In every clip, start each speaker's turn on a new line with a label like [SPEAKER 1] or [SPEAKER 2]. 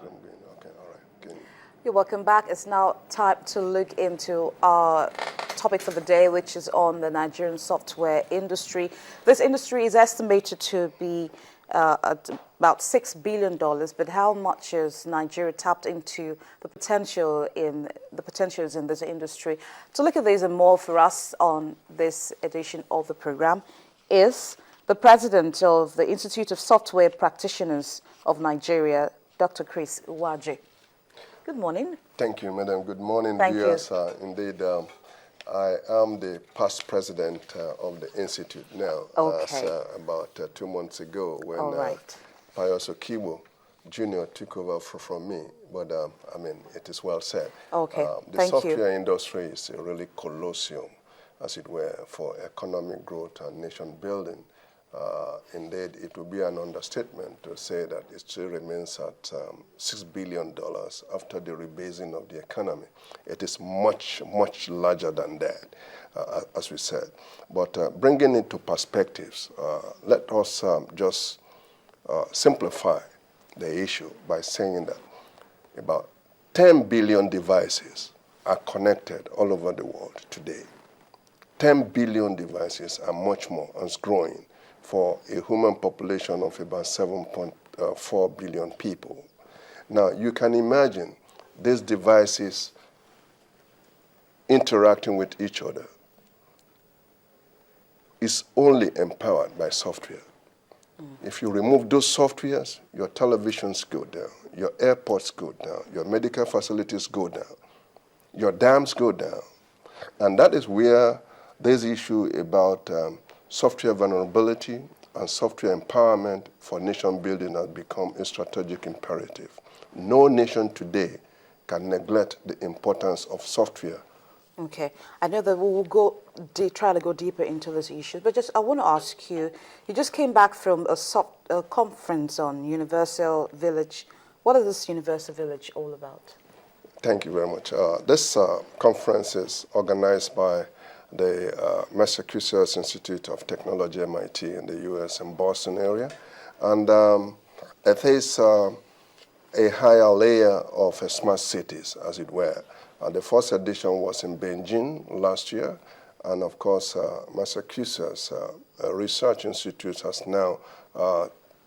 [SPEAKER 1] green. Okay, all right. Good.
[SPEAKER 2] You're welcome back. It's now time to look into our topic for the day, which is on the Nigerian software industry. This industry is estimated to be at about $6 billion, but how much is Nigeria tapped into the potentials in this industry? To look at this and more for us on this edition of the program is the president of the Institute of Software Practitioners of Nigeria, Dr. Chris Uwaje. Good morning.
[SPEAKER 1] Thank you, madam. Good morning,
[SPEAKER 2] Thank
[SPEAKER 1] viewers.
[SPEAKER 2] you.
[SPEAKER 1] Indeed, I am the past president of the institute now.
[SPEAKER 2] Okay.
[SPEAKER 1] About 2 months ago, when
[SPEAKER 2] All right.
[SPEAKER 1] Pius Okibo Jr. took over from me. But I mean, it is well said.
[SPEAKER 2] Okay.
[SPEAKER 1] The
[SPEAKER 2] Thank
[SPEAKER 1] software
[SPEAKER 2] you.
[SPEAKER 1] industry is a really colosseum, as it were, for economic growth and nation building. Indeed, it would be an understatement to say that it still remains at $6 billion after the rebasing of the economy. It is much, much larger than that, as we said. But bringing it to perspectives, let us just simplify the issue by saying that about 10 billion devices are connected all over the world today. 10 billion devices and much more, and it's growing, for a human population of about 7.4 billion people. Now, you can imagine these devices interacting with each other is only empowered by software. If you remove those softwares, your televisions go down, your airports go down, your medical facilities go down, your dams go down. And that is where this issue about software vulnerability and software empowerment for nation building has become a strategic imperative. No nation today can neglect the importance of software.
[SPEAKER 2] Okay, I know that we will try to go deeper into this issue, but I want to ask you, you just came back from a conference on Universal Village. What is this Universal Village all about?
[SPEAKER 1] Thank you very much. This conference is organized by the Massachusetts Institute of Technology, MIT, in the U.S. in Boston area. And it is a higher layer of smart cities, as it were. The first edition was in Beijing last year. And of course, Massachusetts Research Institute has now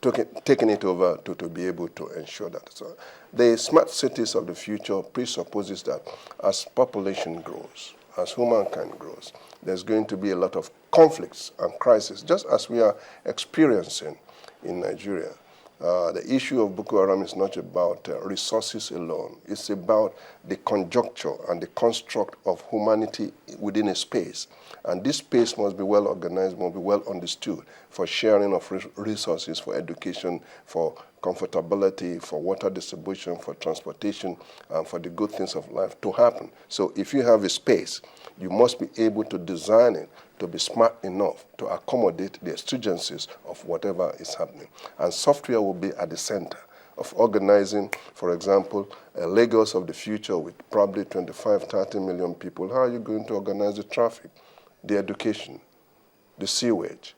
[SPEAKER 1] taken it over to be able to ensure that. So the smart cities of the future presupposes that as population grows, as humankind grows, there's going to be a lot of conflicts and crises, just as we are experiencing in Nigeria. The issue of Boko Haram is not about resources alone. It's about the conjuncture and the construct of humanity within a space. And this space must be well organized, must be well understood for sharing of resources, for education, for comfortability, for water distribution, for transportation, and for the good things of life to happen. So if you have a space, you must be able to design it to be smart enough to accommodate the exigencies of whatever is happening. And software will be at the center of organizing, for example, a Lagos of the future with probably 25, 30 million people. How are you going to organize the traffic, the education, the sewage?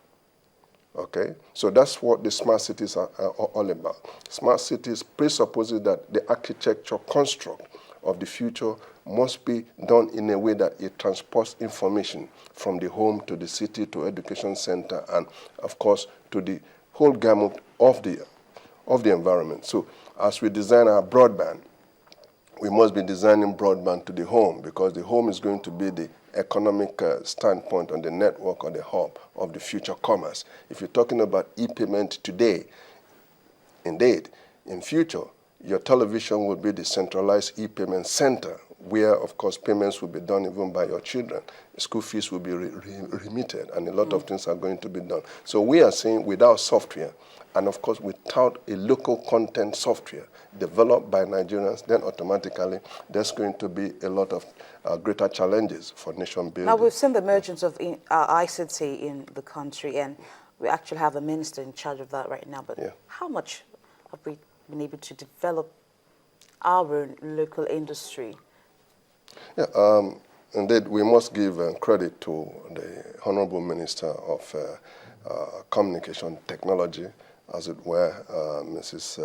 [SPEAKER 1] Okay, so that's what the smart cities are all about. Smart cities presupposes that the architecture construct of the future must be done in a way that it transports information from the home to the city to education center and, of course, to the whole gamut of the environment. So as we design our broadband, we must be designing broadband to the home, because the home is going to be the economic standpoint on the network or the hub of the future commerce. If you're talking about e-payment today, indeed, in future, your television will be the centralized e-payment center where, of course, payments will be done even by your children. School fees will be remitted, and a lot of things are going to be done. So we are saying without software, and of course without a local content software developed by Nigerians, then automatically there's going to be a lot of greater challenges for nation building.
[SPEAKER 2] Now, we've seen the emergence of ICT in the country, and we actually have a minister in charge of that right now. But how much have we been able to develop our local industry?
[SPEAKER 1] Yeah, indeed, we must give credit to the Honorable Minister of Communication Technology, as it were, Mrs.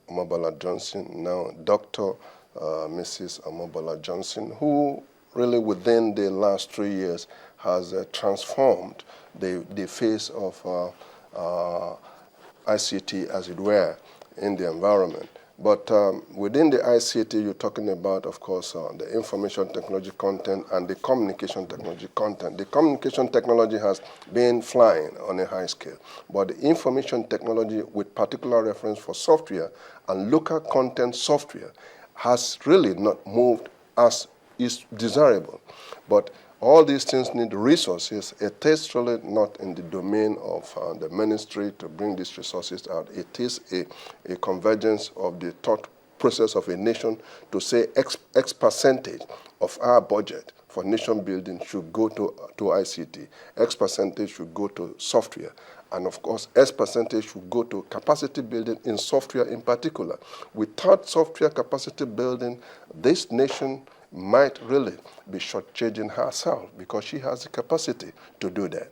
[SPEAKER 1] Omobola Johnson, now Dr. Mrs. Omobola Johnson, who really within the last 3 years has transformed the face of ICT, as it were, in the environment. But within the ICT, you're talking about, of course, the information technology content and the communication technology content. The communication technology has been flying on a high scale, but the information technology with particular reference for software and local content software has really not moved as is desirable. But all these things need resources. It is really not in the domain of the ministry to bring these resources out. It is a convergence of the thought process of a nation to say X percentage of our budget for nation building should go to ICT, X percentage should go to software, and of course, X percentage should go to capacity building in software in particular. Without software capacity building, this nation might really be shortchanging herself because she has the capacity to do that.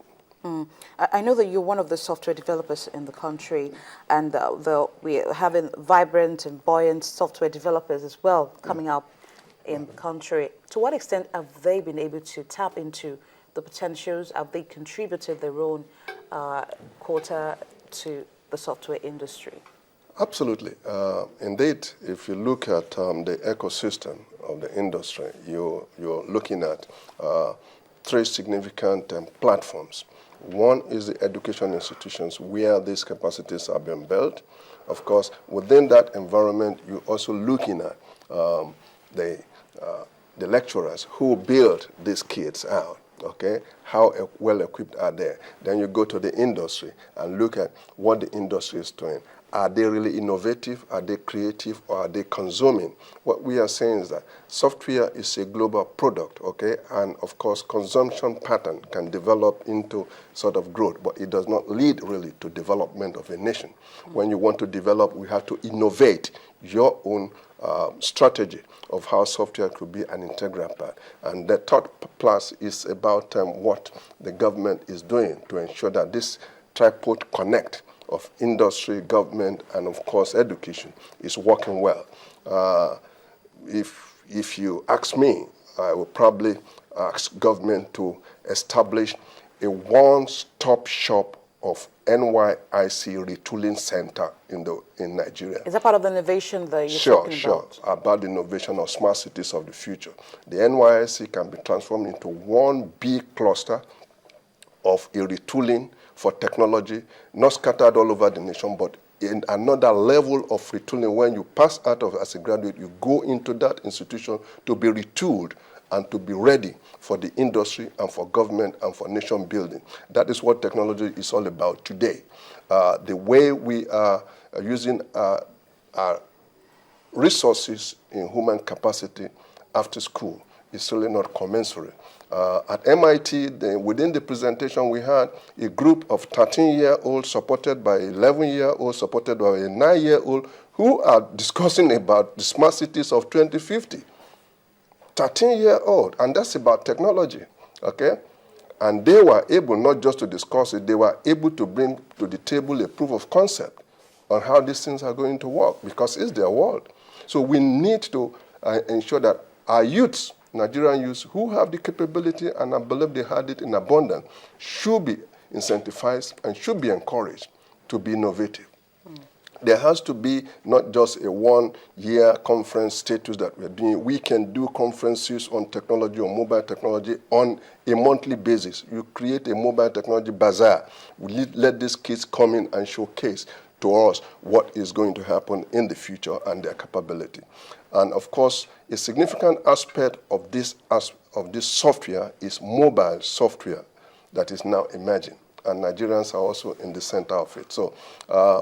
[SPEAKER 2] I know that you're one of the software developers in the country, and we're having vibrant and buoyant software developers as well coming up in the country. To what extent have they been able to tap into the potentials? Have they contributed their own quota to the software industry?
[SPEAKER 1] Absolutely. Indeed, if you look at the ecosystem of the industry, you're looking at 3 significant platforms. One is the education institutions where these capacities are being built. Of course, within that environment, you're also looking at the lecturers who build these kids out. Okay, how well equipped are they? Then you go to the industry and look at what the industry is doing. Are they really innovative? Are they creative? Or are they consuming? What we are saying is that software is a global product, okay? And of course, consumption pattern can develop into sort of growth, but it does not lead really to development of a nation. When you want to develop, we have to innovate your own strategy of how software could be an integral part. And the third plus is about what the government is doing to ensure that this tripod connect of industry, government, and of course education is working well. If you ask me, I will probably ask government to establish a one-stop shop of NYSC retooling center in Nigeria.
[SPEAKER 2] Is that part of the innovation that you're talking about?
[SPEAKER 1] Sure, about the innovation of smart cities of the future. The NYSC can be transformed into one big cluster of a retooling for technology, not scattered all over the nation, but in another level of retooling. When you pass out of as a graduate, you go into that institution to be retooled and to be ready for the industry and for government and for nation building. That is what technology is all about today. The way we are using our resources in human capacity after school is really not commensurate. At MIT, within the presentation, we had a group of 13-year-olds supported by 11-year-olds, supported by a 9-year-old, who are discussing about the smart cities of 2050. 13-year-old, and that's about technology, okay? And they were able not just to discuss it, they were able to bring to the table a proof of concept on how these things are going to work, because it's their world. So we need to ensure that our youths, Nigerian youths who have the capability, and I believe they had it in abundance, should be incentivized and should be encouraged to be innovative. There has to be not just a one-year conference status that we're doing. We can do conferences on technology, on mobile technology, on a monthly basis. You create a mobile technology bazaar. We let these kids come in and showcase to us what is going to happen in the future and their capability. And of course, a significant aspect of this software is mobile software that is now emerging. And Nigerians are also in the center of it. So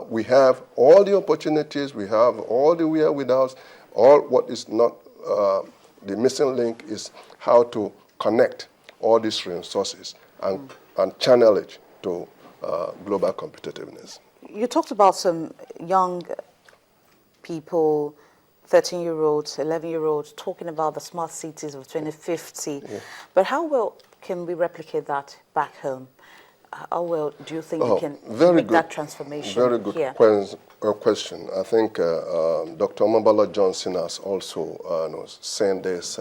[SPEAKER 1] we have all the opportunities, we have all the wherewithals. All what is not the missing link is how to connect all these resources and channel it to global competitiveness.
[SPEAKER 2] You talked about some young people, 13-year-olds, 11-year-olds, talking about the smart cities of 2050. Yeah. But how well can we replicate that back home? how well do you think you can
[SPEAKER 1] very
[SPEAKER 2] make
[SPEAKER 1] good,
[SPEAKER 2] that transformation
[SPEAKER 1] very good
[SPEAKER 2] here?
[SPEAKER 1] question. I think Dr. Mabala Johnson has also sent this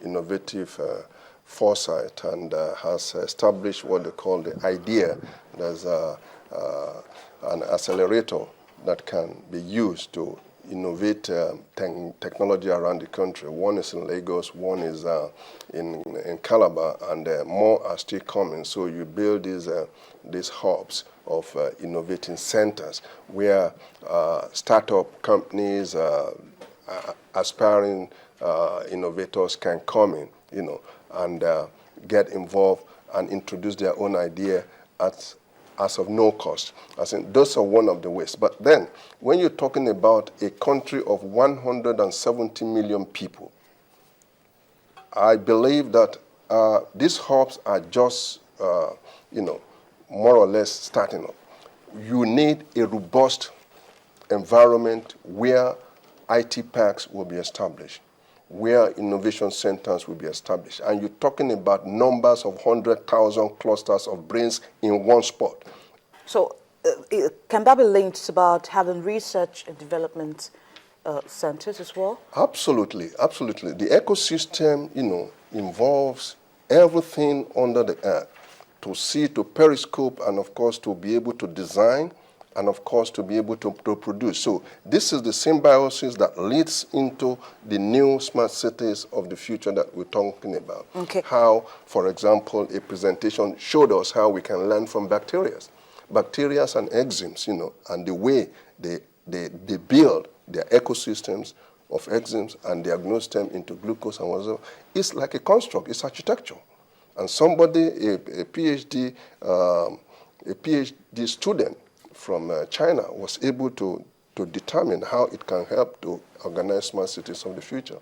[SPEAKER 1] innovative foresight and has established what they call the idea. There's an accelerator that can be used to innovate technology around the country. One is in Lagos, one is in Calabar, and more are still coming. So you build these hubs of innovating centers where startup companies, aspiring innovators can come in, and get involved and introduce their own idea as of no cost. I think those are one of the ways. But then, when you're talking about a country of 170 million people, I believe that these hubs are just, more or less starting up. You need a robust environment where IT parks will be established, where innovation centers will be established. And you're talking about numbers of 100,000 clusters of brains in one spot.
[SPEAKER 2] So can that be linked about having research and development centers as well?
[SPEAKER 1] Absolutely, absolutely. The ecosystem, involves everything under the earth to see, to periscope, and of course to be able to design, and of course to be able to produce. So this is the symbiosis that leads into the new smart cities of the future that we're talking about.
[SPEAKER 2] Okay.
[SPEAKER 1] How, for example, a presentation showed us how we can learn from bacteria and enzymes, and the way they build their ecosystems of enzymes and diagnose them into glucose and whatever. It's like a construct, it's architecture. And somebody, a PhD student from China was able to determine how it can help to organize smart cities of the future.